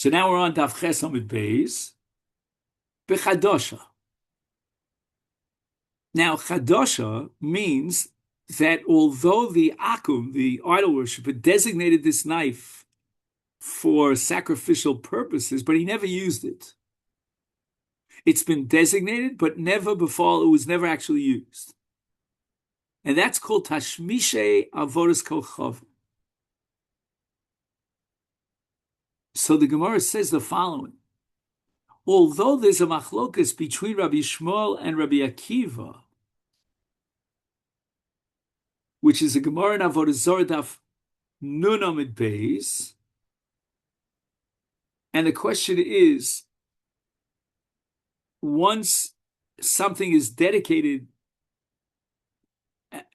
So now we're on Daf Ches Amud Beis, B'chadosha. Now, Chadosha means that although the Akum, the idol worshiper, designated this knife for sacrificial purposes, but he never used it. It's been designated, but never before, it was never actually used. And that's called Tashmishe Avodas Kochav. So the Gemara says the following. Although there's a machlokas between Rabbi Shmuel and Rabbi Akiva, which is a Gemara in Avodah Zarah Daf Nun Amud Beis, and the question is, once something is dedicated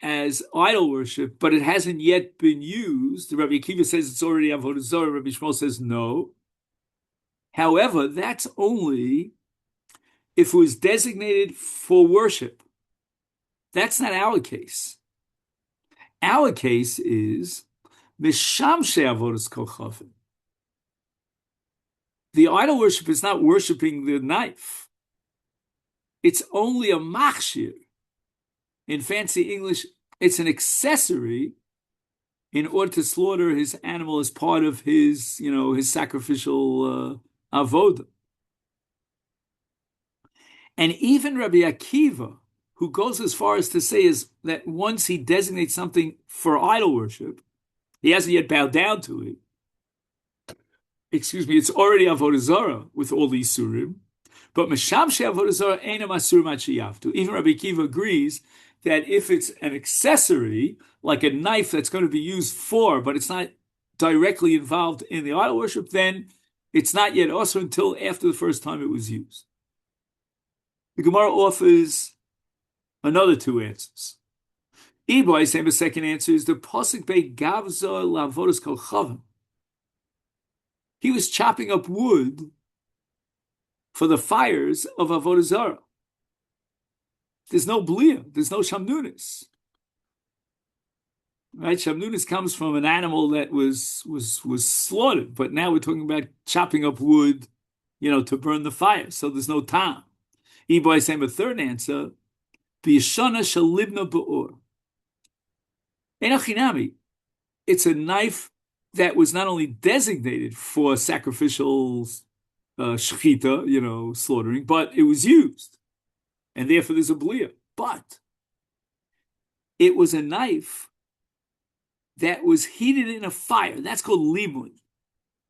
as idol worship, but it hasn't yet been used, Rabbi Akiva says it's already Avodah Zarah, Rabbi Shmuel says no. However, that's only if it was designated for worship. That's not our case. Our case is Mishamshe Avodas Kochavim. The idol worship is not worshiping the knife. It's only a machshir. In fancy English, it's an accessory in order to slaughter his animal as part of his, his sacrificial avodah. And even Rabbi Akiva, who goes as far as to say is that once he designates something for idol worship, he hasn't yet bowed down to it. It's already Avodah Zarah with all these surim. But Meshamshe Avodah Zarah ain't a masur machiyavtu. Even Rabbi Akiva agrees that if it's an accessory, like a knife that's going to be used for, but it's not directly involved in the idol worship, then it's not yet also until after the first time it was used. The Gemara offers another two answers. Ibai saying the second answer is the pasuk bei gavza lavodas kol chavim. He was chopping up wood for the fires of Avodah Zarah. There's no blia, there's no shamnunis. Right? Shamnunis comes from an animal that was slaughtered, but now we're talking about chopping up wood, to burn the fire. So there's no time. Ibai saying the third answer, b'yishana shalibna ba'ur. Enochinami, it's a knife that was not only designated for sacrificial shechita, slaughtering, but it was used. And therefore there's a blia. But it was a knife that was heated in a fire. That's called limun.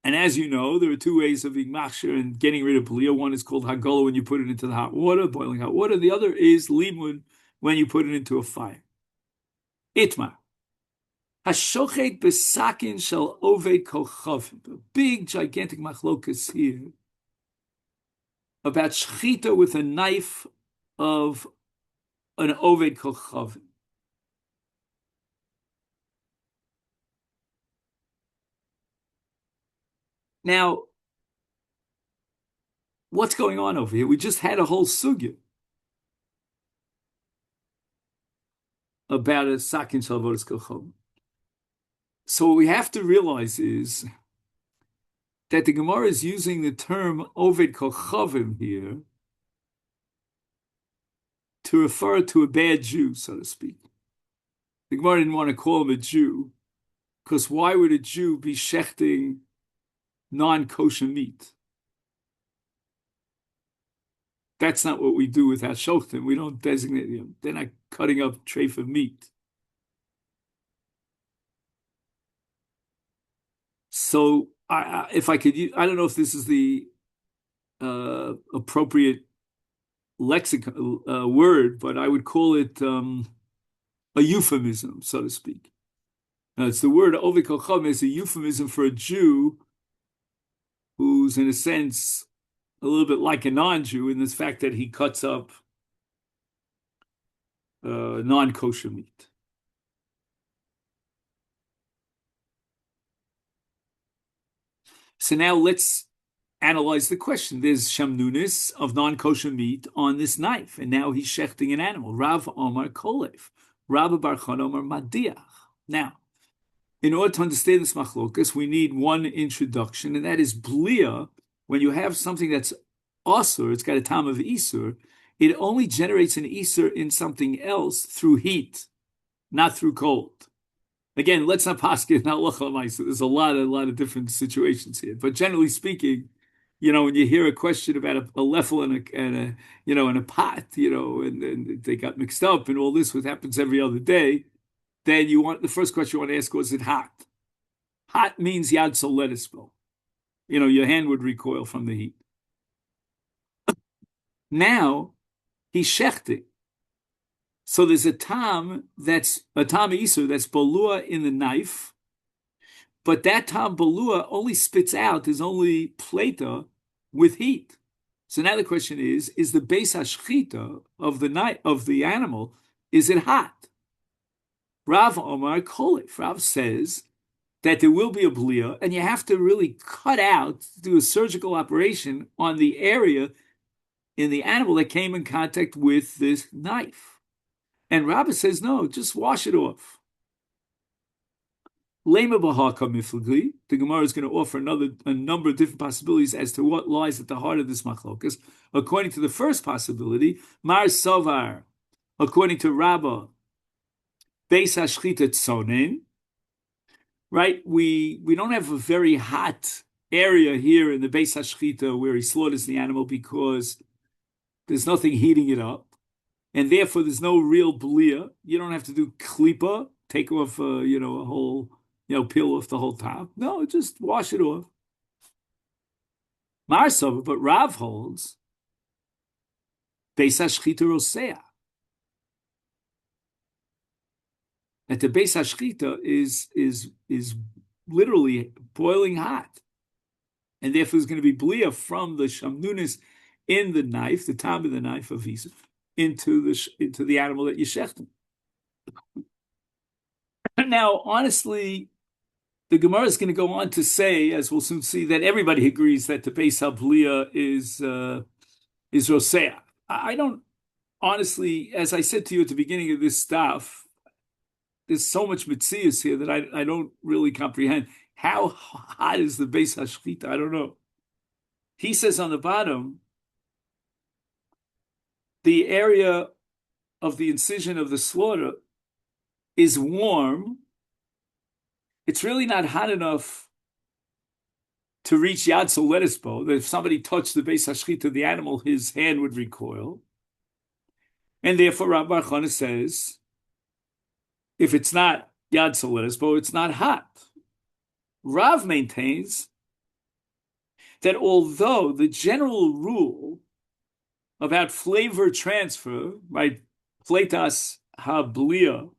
And as you know, there are two ways of being machshir and getting rid of blia. One is called hagola when you put it into the hot water, boiling hot water. The other is limun when you put it into a fire. Itmar. Hashochet besakin shel oved kochavim. A big, gigantic machlokas here about shechita with a knife of an oved kochavim. Now, what's going on over here? We just had a whole sugya about a sakin shel avodas kochavim. So what we have to realize is that the Gemara is using the term Oved Kochavim here to refer to a bad Jew, so to speak. The Gemara didn't want to call him a Jew, because why would a Jew be shechting non-kosher meat? That's not what we do with Hashochtim. We don't designate them. They're not cutting up treif of meat. So, if I could use, I don't know if this is the appropriate lexicon word, but I would call it a euphemism, so to speak. It's the word Oved Kochavim is a euphemism for a Jew who's, in a sense, a little bit like a non-Jew in this fact that he cuts up non-kosher meat. So now let's analyze the question. There's shamnunis of non-kosher meat on this knife, and now he's shechting an animal. Rav Omar Kolev, Rabbi Bar Chana Omar Madiach. Now, in order to understand this machlokas, we need one introduction, and that is blia. When you have something that's asur, it's got a tam of isur, it only generates an isur in something else through heat, not through cold. Again, let's not paskin halacha l'maisa. There's a lot of different situations here, but generally speaking, when you hear a question about a leffel and a pot, and they got mixed up and all this, what happens every other day, then the first question you want to ask, was it hot? Hot means yad soletispo. Your hand would recoil from the heat. Now he's shechting. So there's a tam isur that's balua in the knife, but that tam balua only spits out is only plata with heat. So now the question is the beis hashchita of the animal, is it hot? Rav Omar Kolif. Rav says that there will be a blia, and you have to really cut out, do a surgical operation on the area in the animal that came in contact with this knife. And Rabbah says, no, just wash it off. Lema b'haka miflagli. The Gemara is going to offer a number of different possibilities as to what lies at the heart of this machlokas. According to the first possibility, Mar Savar, according to Rabbah, Beis Hashchita Tzonin, right? We don't have a very hot area here in the Beis Hashchita where he slaughters the animal because there's nothing heating it up. And therefore, there's no real blia. You don't have to do klipa, take off, a whole, peel off the whole top. No, just wash it off. Marsov, but Rav holds Beis Hashchita Rosea. That the Beis Hashchita is literally boiling hot, and therefore there's going to be blia from the shamnunis in the knife, the tam of the knife of Isa, into the animal that you shechted. Now, honestly, the Gemara is going to go on to say, as we'll soon see, that everybody agrees that the Beis HaBlia is Rosea. I don't, honestly, as I said to you at the beginning of this stuff, there's so much mitzias here that I don't really comprehend. How hot is the Beis HaShchita? I don't know. He says on the bottom, the area of the incision of the slaughter is warm. It's really not hot enough to reach Yad Soletispo, that if somebody touched the Beis Hashchita of the animal, his hand would recoil. And therefore, Rav Bar Chana says, if it's not Yad Soletispo, it's not hot. Rav maintains that although the general rule about flavor transfer, right, Pleitas hablia,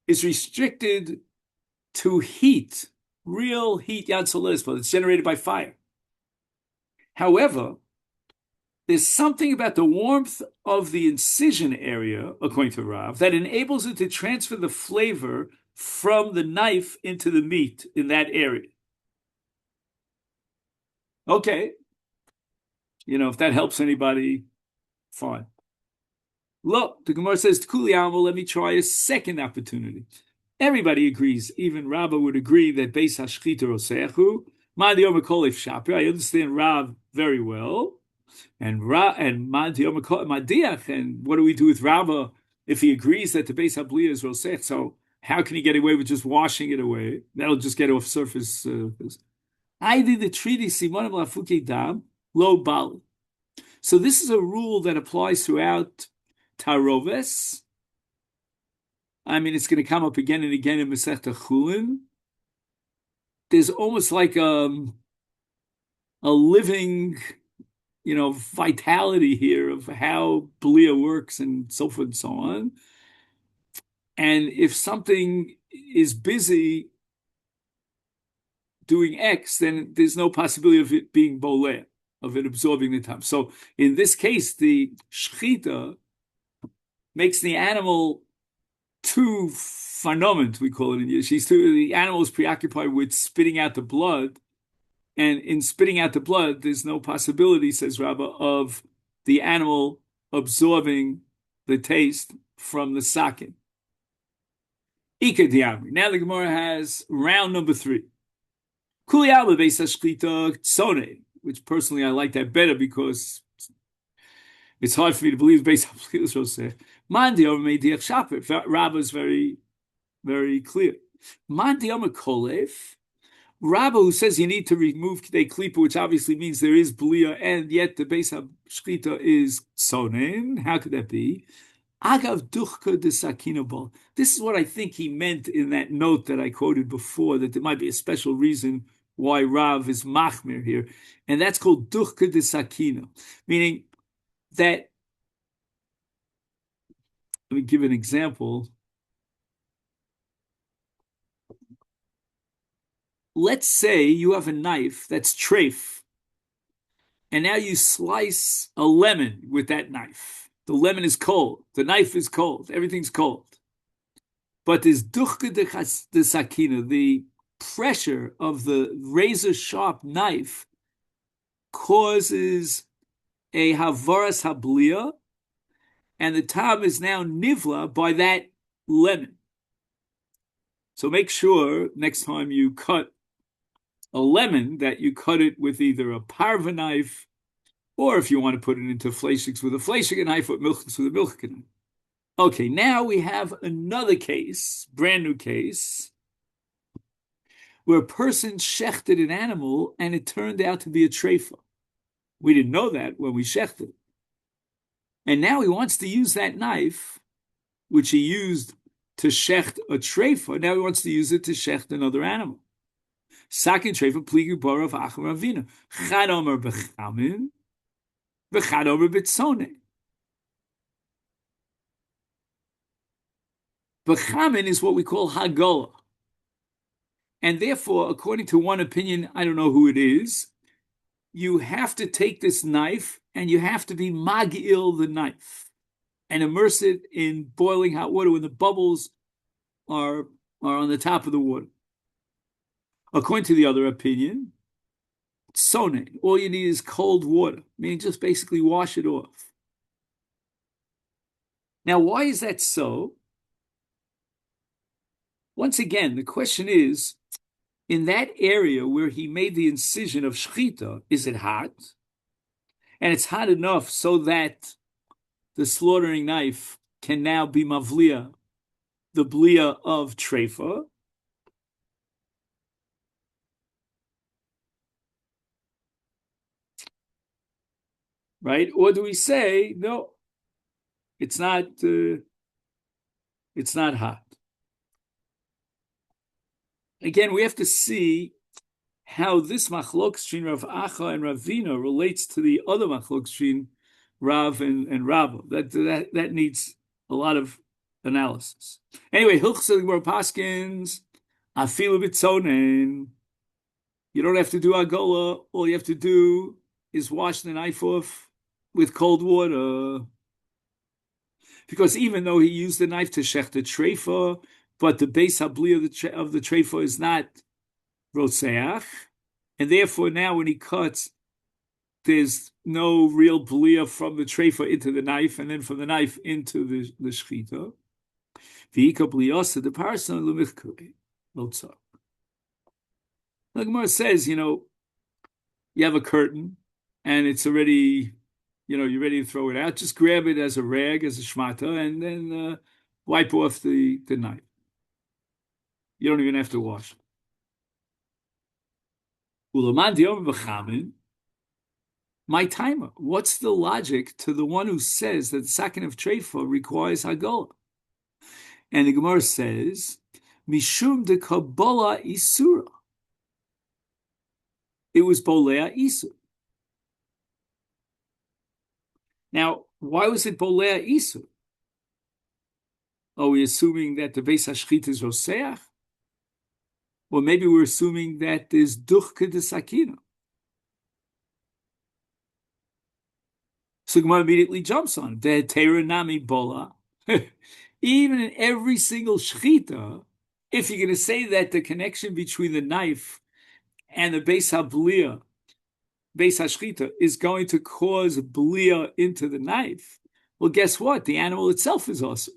is restricted to heat, real heat, Yad Soletispo, that's generated by fire. However, there's something about the warmth of the incision area, according to Rav, that enables it to transfer the flavor from the knife into the meat in that area. Okay. If that helps anybody, fine. Look, the Gemara says, T'kuli Alma, let me try a second opportunity. Everybody agrees, even Rabbah would agree that Beis Hashchita Rosechu, Ma Dioma Kolef Shapir. I understand Rav very well. And Ma Dioma Kolef Madiach. And what do we do with Rabbah if he agrees that the Beis Hablia is Rosech? So how can he get away with just washing it away? That'll just get off surface. I did the treaty Simonim Lafuke Dam, Lo Bal. So this is a rule that applies throughout Taroves. I mean, it's going to come up again and again in Masechta Chullin. There's almost like a living, vitality here of how Blia works and so forth and so on. And if something is busy doing X, then there's no possibility of it being boleh, of it absorbing the time. So in this case, the shchita makes the animal too phenomenal, we call it in Yiddish. The animal is preoccupied with spitting out the blood, and in spitting out the blood, there's no possibility, says Rabbah, of the animal absorbing the taste from the sakin. Ika diamri. Now the Gemara has round number 3. Kuli alba beis hashchita tzone, which personally I like that better because it's hard for me to believe beis hashchita. Mandi over made diach shaper. Rabba is very, very clear. Mandi over kolev. Rabba, who says you need to remove kidei klipa, which obviously means there is blia, and yet the beis hashchita is tzonen. How could that be? Agav duchka de sakina bol. This is what I think he meant in that note that I quoted before, that there might be a special reason why Rav is machmir here, and that's called duchka de sakina, meaning that. Let me give an example. Let's say you have a knife that's treif, and now you slice a lemon with that knife. The lemon is cold. The knife is cold. Everything's cold. But this duchka de sakina, the pressure of the razor-sharp knife, causes a havaras hablia, and the tam is now nivla by that lemon. So make sure next time you cut a lemon that you cut it with either a parva knife, or if you want to put it into fleischiks with a fleishik knife, or milchiks with a milchik knife. Okay, now we have another case, brand new case, where a person shechted an animal and it turned out to be a treifa. We didn't know that when we shechted. And now he wants to use that knife, which he used to shecht a treifa. Now he wants to use it to shecht another animal. Sakin treifa pligu barav acham ravina. Chad omer bechamin, v'chad omer betzoneh. Bechamin is what we call hagola. And therefore, according to one opinion, I don't know who it is, you have to take this knife and you have to be magil the knife and immerse it in boiling hot water when the bubbles are on the top of the water. According to the other opinion, sone, all you need is cold water, meaning just basically wash it off. Now, why is that so? Once again, the question is, in that area where he made the incision of shchita, is it hot? And it's hot enough so that the slaughtering knife can now be mavlia, the blia of treifa. Right? Or do we say, no, it's not hot? Again, we have to see how this machlok between Rav Acha and Ravina relates to the other machlok between Rav and Rabba. That needs a lot of analysis. Anyway, Hilchos Gemara Paskins, afilu b'tzonen. You don't have to do agola. All you have to do is wash the knife off with cold water. Because even though he used the knife to shech the treifa, but the base habli of the treifa is not rotseach, and therefore now when he cuts, there's no real blia from the treifa into the knife, and then from the knife into the shchita. V'ika bliyasa the parasol l'michkei lotzar. The Gemara says, you have a curtain, and it's already, you're ready to throw it out. Just grab it as a rag, as a shmata, and then wipe off the knife. You don't even have to wash. My timer. What's the logic to the one who says that the sakin of treifa requires hagola? And the Gemara says, Mishum de Kabbalah Isura. It was Bolea Isur. Now, why was it Bolea Isur? Are we assuming that the Beis HaShchita is Roseach? Or maybe we're assuming that there's Duchke de Sakina. So Gemara immediately jumps on the Teira Nami Bola. Even in every single Shchita, if you're going to say that the connection between the knife and the Beis HaBlia, Beis HaShchita, is going to cause Blia into the knife, well, guess what? The animal itself is also.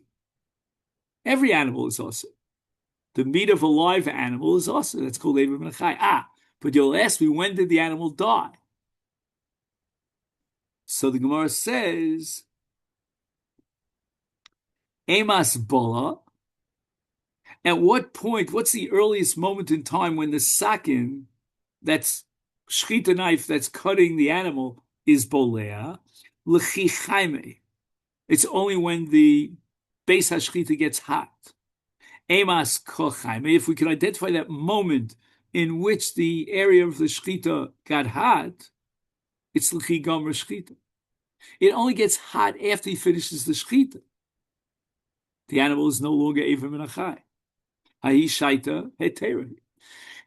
Every animal is also. The meat of a live animal is also, that's called Eiver Min HaChai. But you'll ask me, when did the animal die? So the Gemara says, Emas Bola. At what point, what's the earliest moment in time when the sakin, that's shchita knife that's cutting the animal, is bolea? L'chi chaime. It's only when the base hashchita gets hot. Emas kochaime. If we can identify that moment in which the area of the shchita got hot, it's l'chi gomer shchita. It only gets hot after he finishes the shchita. The animal is no longer Eiver Min HaChai.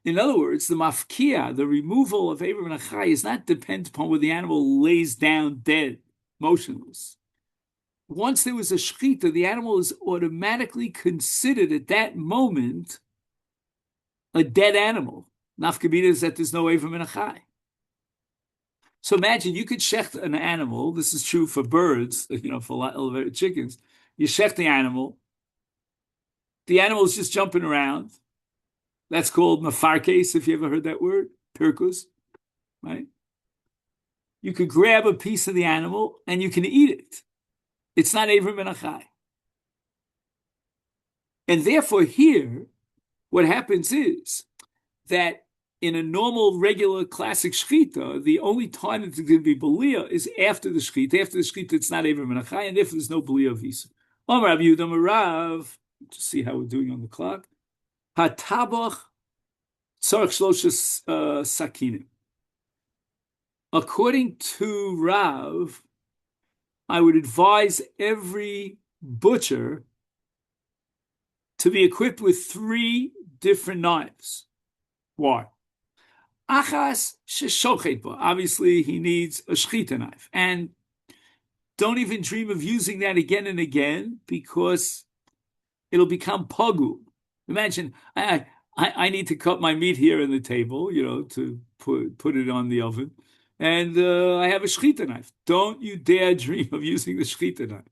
In other words, the mafkia, the removal of Eiver Min HaChai, is not dependent upon whether the animal lays down dead, motionless. Once there was a shechita, the animal is automatically considered at that moment a dead animal. Nafkamina is that there's no Eiver Min HaChai. So imagine you could shecht an animal. This is true for birds, for chickens. You shecht the animal. The animal is just jumping around. That's called mafarkes, if you ever heard that word, pirkus, right? You could grab a piece of the animal and you can eat it. It's not Eiver Min HaChai. And therefore here, what happens is that in a normal, regular, classic shechita, the only time it's going to be belia is after the shechita. After the shechita, it's not Eiver Min HaChai, and therefore there's no belia of Yisur. Rav Yehuda Rav, to see how we're doing on the clock. Hatabach tzarich shloshes sakinim. According to Rav, I would advise every butcher to be equipped with 3 different knives. Why? Achas sheshochet bo. Obviously, he needs a shechita knife, and don't even dream of using that again and again because it'll become pagu. Imagine, I need to cut my meat here on the table, to put it on the oven, and I have a shechita knife. Don't you dare dream of using the shechita knife.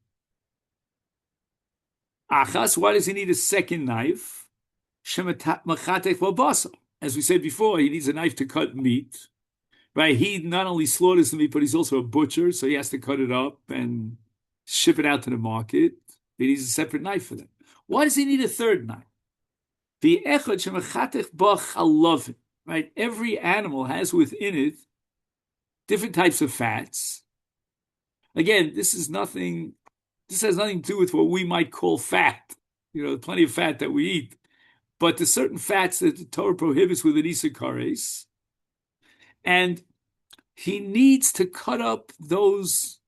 Achas, why does he need a second knife? As we said before, he needs a knife to cut meat. Right? He not only slaughters the meat, but he's also a butcher, so he has to cut it up and ship it out to the market. He needs a separate knife for that. Why does he need a third knife? Right? Every animal has within it different types of fats. Again, this has nothing to do with what we might call fat. Plenty of fat that we eat. But there's certain fats that the Torah prohibits with an Isur Kares. And he needs to cut up those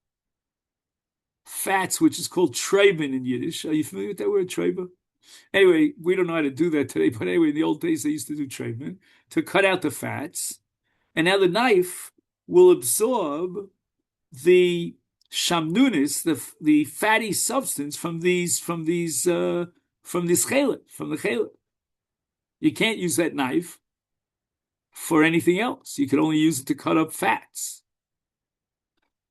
fats, which is called treibin in Yiddish. Are you familiar with that word, treibin? Anyway, we don't know how to do that today, but anyway, in the old days, they used to do treibin to cut out the fats. And now the knife will absorb the shamnunis, the fatty substance from the chelet. You can't use that knife for anything else. You could only use it to cut up fats.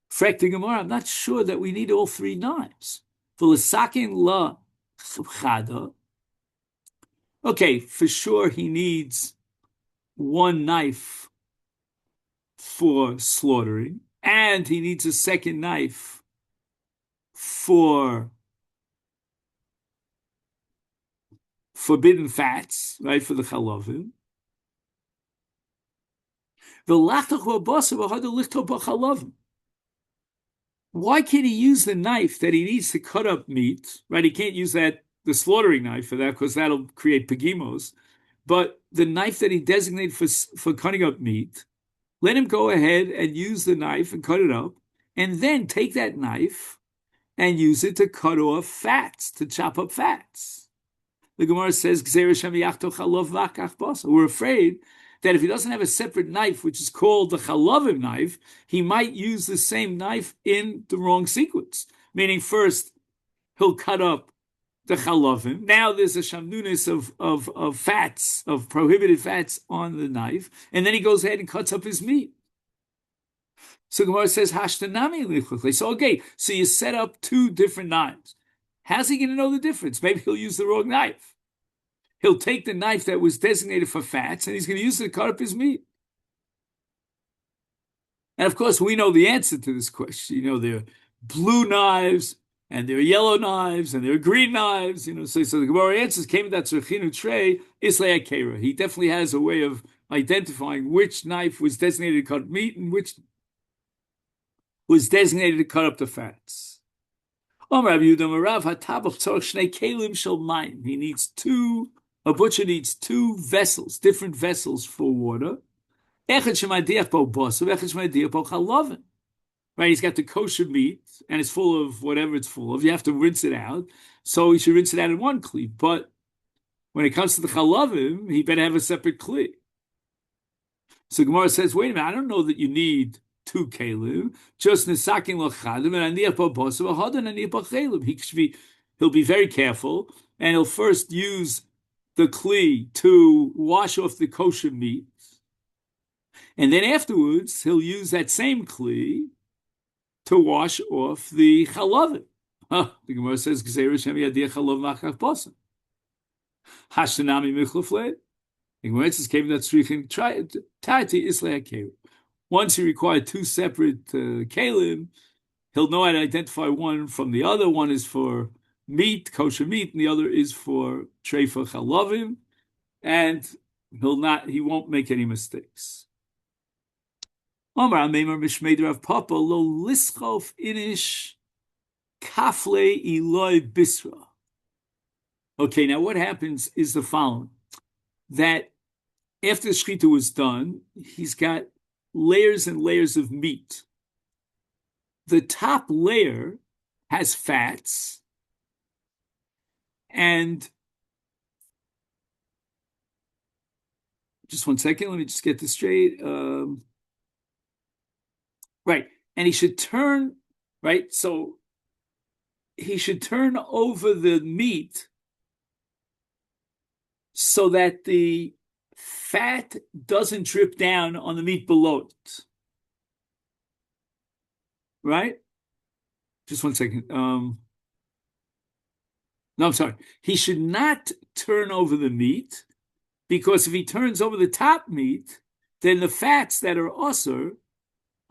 Frek the Gemara, I'm not sure that we need all 3 knives. V'lesakin la chada. Okay, for sure he needs 1 knife for slaughtering, and he needs a second knife for forbidden fats, right, for the chalavim. Why can't he use the knife that he needs to cut up meat, right? He can't use the slaughtering knife for that because that'll create pegimos. But the knife that he designated for cutting up meat, let him go ahead and use the knife and cut it up, and then take that knife and use it to cut off fats, to chop up fats. The Gemara says, we're afraid that if he doesn't have a separate knife, which is called the chalavim knife, he might use the same knife in the wrong sequence. Meaning first, he'll cut up the chalavim. Now there's a shamnunis of fats, of prohibited fats on the knife, and then he goes ahead and cuts up his meat. So Gemara says, Hashtanami lichlichle. So okay, so you set up 2 different knives. How's he going to know the difference? Maybe he'll use the wrong knife. he'll take the knife that was designated for fats and he's going to use it to cut up his meat. And of course, we know the answer to this question. There are blue knives and there are yellow knives and there are green knives. So the Gemara answers, came that tzurchinu trey islay akera. He definitely has a way of identifying which knife was designated to cut meat and which was designated to cut up the fats. A butcher needs two vessels, different vessels for water. Right, he's got the kosher meat, and it's full of whatever it's full of. You have to rinse it out, so he should rinse it out in one kli. But when it comes to the chalavim, he better have a separate kli. So Gemara says, wait a minute, I don't know that you need two kelim, just nesakin lochadim and aniyah b'bosel v'hadan aniyah b'chelim. He'll be very careful, and he'll first use the kli to wash off the kosher meat. And then afterwards, he'll use that same kli to wash off the chalavim. The Gemara says, Hashanami michlofle. The Gemara says, once he required two separate kelim, he'll know how to identify one from the other. One is for meat, kosher meat, and the other is for treifa chalavim, and he won't make any mistakes. Okay, now what happens is the following, that after the shechita was done, he's got layers and layers of meat. The top layer has fats, and just one second, let me just get this straight. Right, and he should turn, right, so he should turn over the meat so that the fat doesn't drip down on the meat below it. Right? Just one second. No, I'm sorry. He should not turn over the meat, because if he turns over the top meat, then the fats that are usur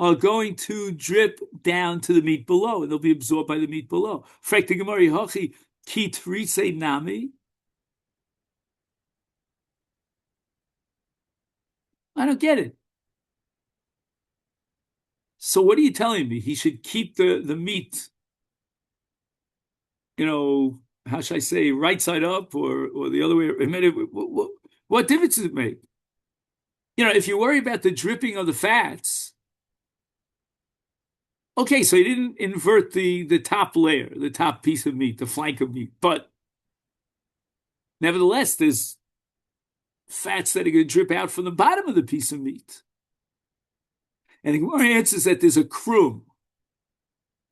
are going to drip down to the meat below, and they'll be absorbed by the meat below. Frek the Gemara, Hachi ki tritze nami. I don't get it. So what are you telling me? He should keep the meat, how should I say, right side up or the other way? What difference does it make? If you worry about the dripping of the fats, okay, so he didn't invert the top layer, the top piece of meat, the flank of meat, but nevertheless, there's fats that are going to drip out from the bottom of the piece of meat. And the Gemara answers that there's a krum.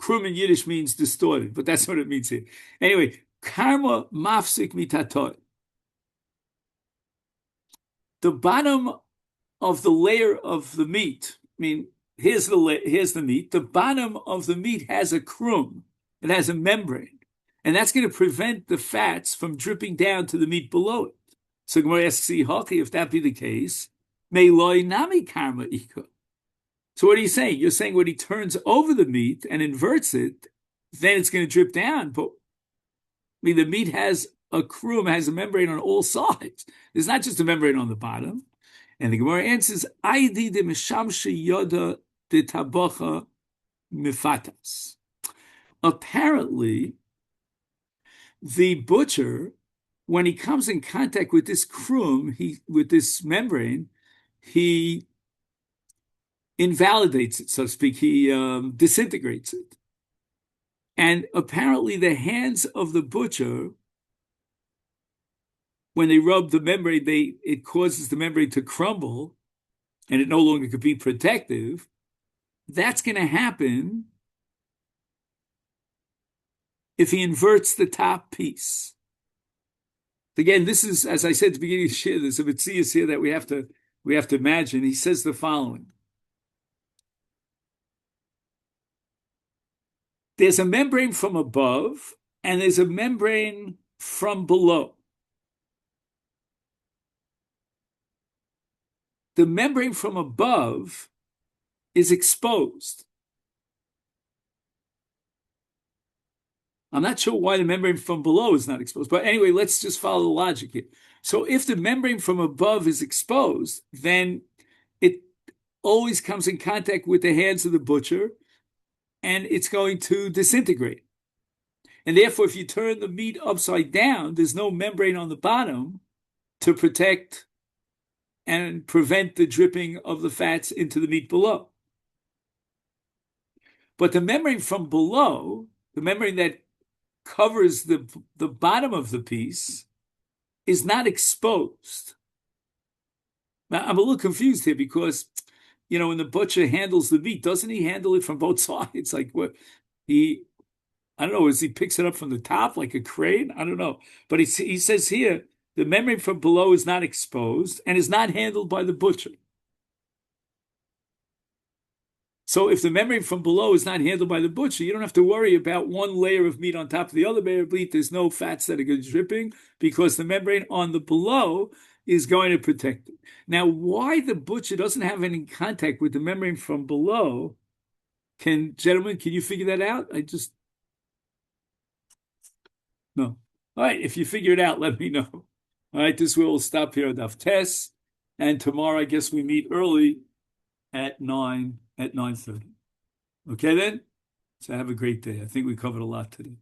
Krum in Yiddish means distorted, but that's what it means here. Anyway, karma mafsik mitatot. The bottom of the layer of the meat, here's the meat. The bottom of the meat has a krum. It has a membrane. And that's going to prevent the fats from dripping down to the meat below it. So Gemara asks, if that be the case, may loy nami karma ika. So what are you saying? You're saying when he turns over the meat and inverts it, then it's going to drip down. But the meat has a krum, has a membrane on all sides. There's not just a membrane on the bottom. And the Gemara answers, Aidi de mishamshe yoda de tabacha mifatas. Apparently, the butcher, when he comes in contact with this krum, with this membrane, he invalidates it, so to speak. He disintegrates it. And apparently the hands of the butcher, when they rub the membrane, it causes the membrane to crumble, and it no longer could be protective. That's going to happen if he inverts the top piece. Again, this is, as I said at the beginning of the shir, there's a mitzias here that we have to imagine. He says the following. There's a membrane from above, and there's a membrane from below. the membrane from above is exposed. I'm not sure why the membrane from below is not exposed, but anyway, let's just follow the logic here. So if the membrane from above is exposed, then it always comes in contact with the hands of the butcher, and it's going to disintegrate. And therefore, if you turn the meat upside down, there's no membrane on the bottom to protect and prevent the dripping of the fats into the meat below. But the membrane from below, the membrane that covers the bottom of the piece, is not exposed. Now, I'm a little confused here because, when the butcher handles the meat, doesn't he handle it from both sides? Like what I don't know, he picks it up from the top like a crane? I don't know. But he says here, the membrane from below is not exposed and is not handled by the butcher. So if the membrane from below is not handled by the butcher, you don't have to worry about one layer of meat on top of the other layer of meat. There's no fats that are dripping because the membrane on the below is going to protect it. Now, why the butcher doesn't have any contact with the membrane from below, gentlemen, can you figure that out? No. All right, if you figure it out, let me know. All right, this will stop here at Daf Tes, and tomorrow I guess we meet early at 9:30. Okay then? So have a great day. I think we covered a lot today.